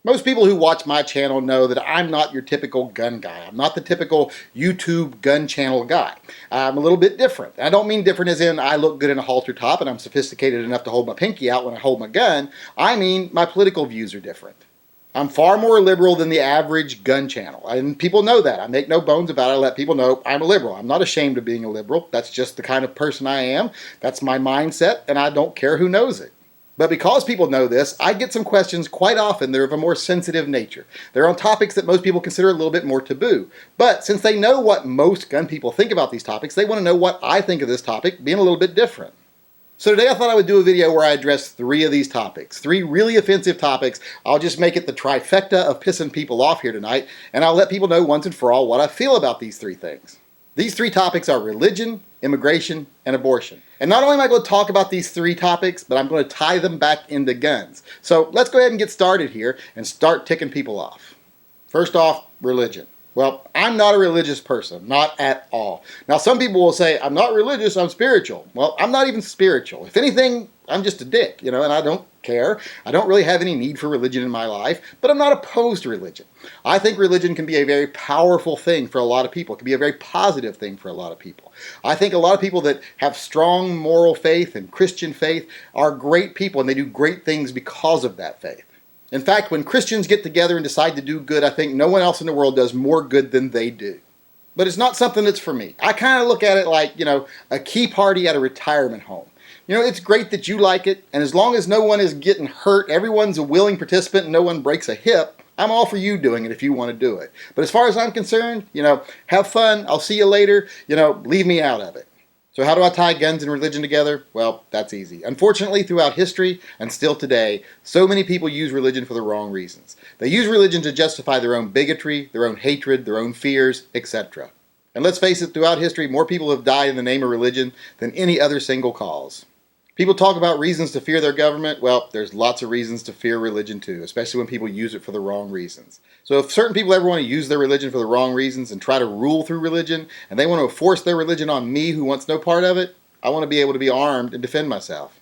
Most people who watch my channel know that I'm not your typical gun guy. I'm not the typical YouTube gun channel guy. I'm a little bit different. I don't mean different as in I look good in a halter top and I'm sophisticated enough to hold my pinky out when I hold my gun. I mean my political views are different. I'm far more liberal than the average gun channel, and people know that. I make no bones about it. I let people know I'm a liberal. I'm not ashamed of being a liberal. That's just the kind of person I am. That's my mindset, and I don't care who knows it. But because people know this, I get some questions quite often that are of a more sensitive nature. They're on topics that most people consider a little bit more taboo. But since they know what most gun people think about these topics, they want to know what I think of this topic being a little bit different. So today I thought I would do a video where I address 3 of these topics. 3 really offensive topics. I'll just make it the trifecta of pissing people off here tonight, and I'll let people know once and for all what I feel about these 3 things. These 3 topics are religion, immigration, and abortion. And not only am I going to talk about these 3 topics, but I'm going to tie them back into guns. So let's go ahead and get started here and start ticking people off. First off, religion. Well, I'm not a religious person, not at all. Now, some people will say, I'm not religious, I'm spiritual. Well, I'm not even spiritual. If anything, I'm just a dick, and I don't care. I don't really have any need for religion in my life, but I'm not opposed to religion. I think religion can be a very powerful thing for a lot of people. It can be a very positive thing for a lot of people. I think a lot of people that have strong moral faith and Christian faith are great people, and they do great things because of that faith. In fact, when Christians get together and decide to do good, I think no one else in the world does more good than they do. But it's not something that's for me. I kind of look at it like, a key party at a retirement home. It's great that you like it, and as long as no one is getting hurt, everyone's a willing participant, and no one breaks a hip, I'm all for you doing it if you want to do it. But as far as I'm concerned, have fun, I'll see you later, leave me out of it. So how do I tie guns and religion together? Well, that's easy. Unfortunately, throughout history and still today, so many people use religion for the wrong reasons. They use religion to justify their own bigotry, their own hatred, their own fears, etc. And let's face it, throughout history, more people have died in the name of religion than any other single cause. People talk about reasons to fear their government. Well, there's lots of reasons to fear religion too, especially when people use it for the wrong reasons. So if certain people ever want to use their religion for the wrong reasons and try to rule through religion, and they want to force their religion on me who wants no part of it, I want to be able to be armed and defend myself.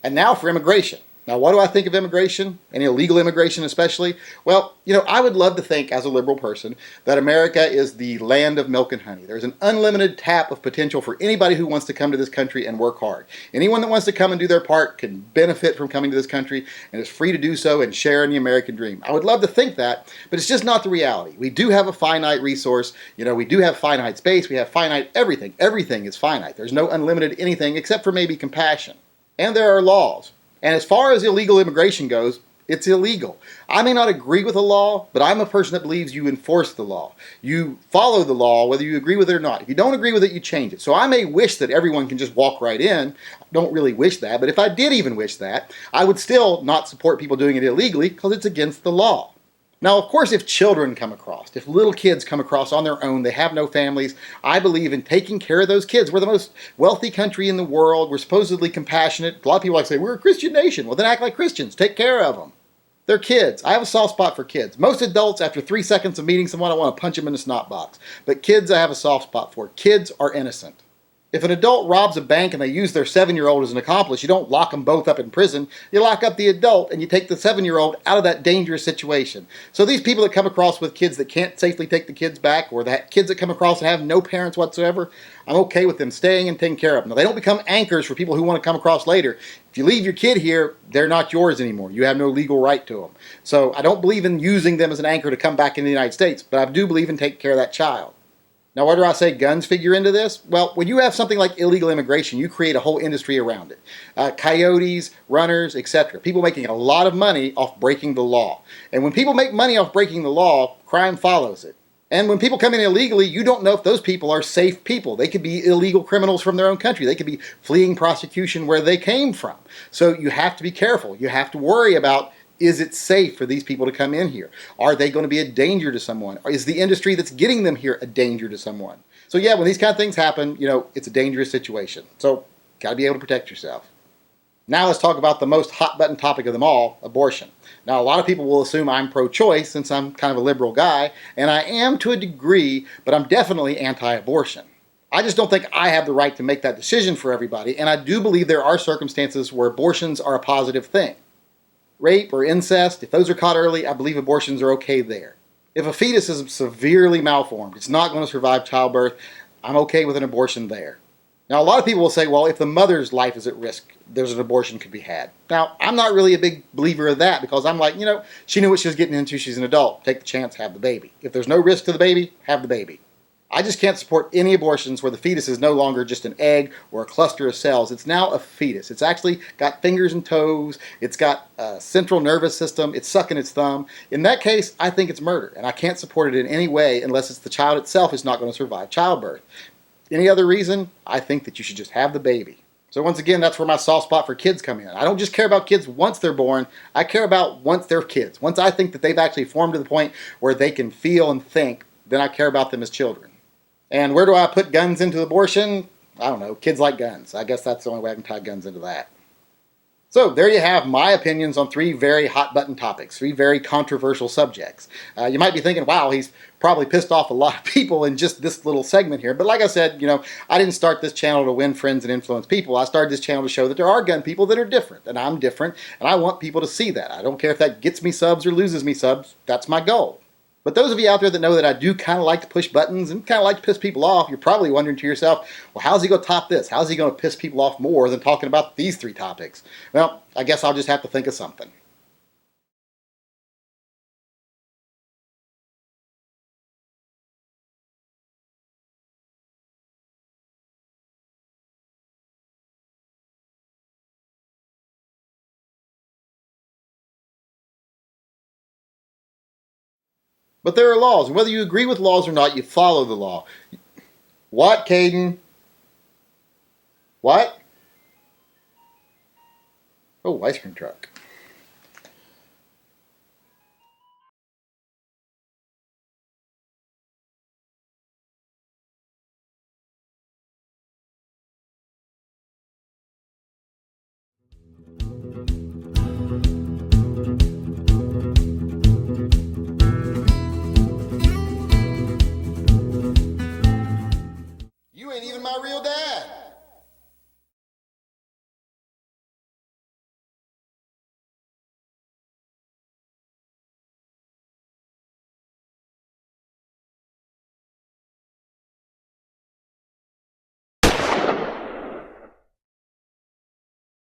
And now for immigration. Now, what do I think of immigration, and illegal immigration especially? Well, I would love to think as a liberal person that America is the land of milk and honey. There's an unlimited tap of potential for anybody who wants to come to this country and work hard. Anyone that wants to come and do their part can benefit from coming to this country and is free to do so and share in the American dream. I would love to think that, but it's just not the reality. We do have a finite resource. We do have finite space. We have finite everything. Everything is finite. There's no unlimited anything except for maybe compassion. And there are laws. And as far as illegal immigration goes, it's illegal. I may not agree with the law, but I'm a person that believes you enforce the law. You follow the law whether you agree with it or not. If you don't agree with it, you change it. So I may wish that everyone can just walk right in. I don't really wish that, but if I did even wish that, I would still not support people doing it illegally because it's against the law. Now, of course, if children come across, if little kids come across on their own, they have no families, I believe in taking care of those kids. We're the most wealthy country in the world. We're supposedly compassionate. A lot of people like to say, we're a Christian nation. Well, then act like Christians. Take care of them. They're kids. I have a soft spot for kids. Most adults, after 3 seconds of meeting someone, I want to punch them in the snot box. But kids, I have a soft spot for. Kids are innocent. If an adult robs a bank and they use their 7-year-old as an accomplice, you don't lock them both up in prison. You lock up the adult and you take the 7-year-old out of that dangerous situation. So these people that come across with kids that can't safely take the kids back, or the kids that come across and have no parents whatsoever, I'm okay with them staying and taking care of them. Now, they don't become anchors for people who want to come across later. If you leave your kid here, they're not yours anymore. You have no legal right to them. So I don't believe in using them as an anchor to come back into the United States, but I do believe in taking care of that child. Now, where do I say guns figure into this? Well, when you have something like illegal immigration, you create a whole industry around it. Coyotes, runners, etc. People making a lot of money off breaking the law. And when people make money off breaking the law, crime follows it. And when people come in illegally, you don't know if those people are safe people. They could be illegal criminals from their own country. They could be fleeing prosecution where they came from. So you have to be careful. You have to worry about, is it safe for these people to come in here? Are they going to be a danger to someone? Or is the industry that's getting them here a danger to someone? So yeah, when these kind of things happen, it's a dangerous situation. So got to be able to protect yourself. Now let's talk about the most hot button topic of them all, abortion. Now a lot of people will assume I'm pro-choice since I'm kind of a liberal guy, and I am to a degree, but I'm definitely anti-abortion. I just don't think I have the right to make that decision for everybody, and I do believe there are circumstances where abortions are a positive thing. rape or incest, if those are caught early, I believe abortions are okay there. If a fetus is severely malformed, it's not going to survive childbirth, I'm okay with an abortion there. Now, a lot of people will say, well, if the mother's life is at risk, there's an abortion could be had. Now, I'm not really a big believer of that because I'm like, she knew what she was getting into. She's an adult. Take the chance, have the baby. If there's no risk to the baby, have the baby. I just can't support any abortions where the fetus is no longer just an egg or a cluster of cells. It's now a fetus. It's actually got fingers and toes. It's got a central nervous system. It's sucking its thumb. In that case, I think it's murder, and I can't support it in any way unless it's the child itself is not going to survive childbirth. Any other reason, I think that you should just have the baby. So once again, that's where my soft spot for kids come in. I don't just care about kids once they're born. I care about once they're kids. Once I think that they've actually formed to the point where they can feel and think, then I care about them as children. And where do I put guns into abortion? I don't know. Kids like guns. I guess that's the only way I can tie guns into that. So there you have my opinions on 3 very hot button topics, 3 very controversial subjects. You might be thinking, wow, he's probably pissed off a lot of people in just this little segment here. But like I said, I didn't start this channel to win friends and influence people. I started this channel to show that there are gun people that are different, and I'm different, and I want people to see that. I don't care if that gets me subs or loses me subs. That's my goal. But those of you out there that know that I do kind of like to push buttons and kind of like to piss people off, you're probably wondering to yourself, well, how's he going to top this? How's he going to piss people off more than talking about these 3 topics? Well, I guess I'll just have to think of something. But there are laws, and whether you agree with laws or not, you follow the law. What, Caden? What? Oh, ice cream truck.